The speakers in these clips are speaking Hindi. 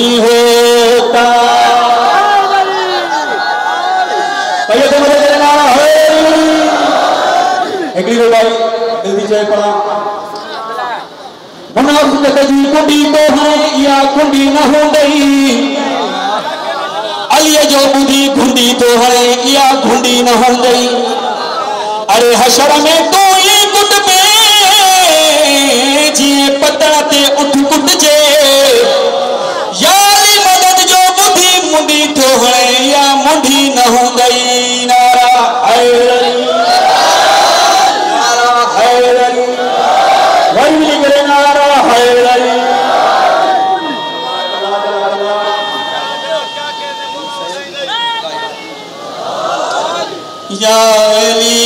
नहीं होता। भैया तो मुझे देना है एकली रो भाई जल्दी जाए पड़ा मुनाफिक जी कुंडी तो है या कुंडी न हो गई अलिया जो बुधी घुंडी तो है या घुंडी न हो गई। अरे हशर में तो ये कुट पे जिए पतला ते उठ कुट जे याली मदद जो बुधी मुंडी तो है या मुंडी न हो गई। नारा हैदरी नारा हैदरी वही मिली करे नारा हैदरी। या अली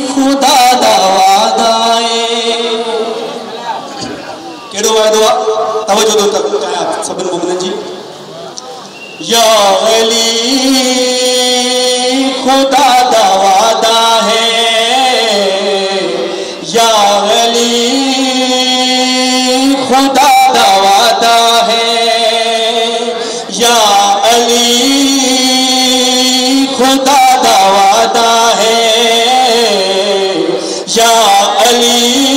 खुदा दा वादा है केड़ो वादा तवज्जो दो तक चाहे सबन मोमिन जी। या अली खुदा दा वादा है या अली खुदा दा वादा है या अली खुदा दा वादा है या अली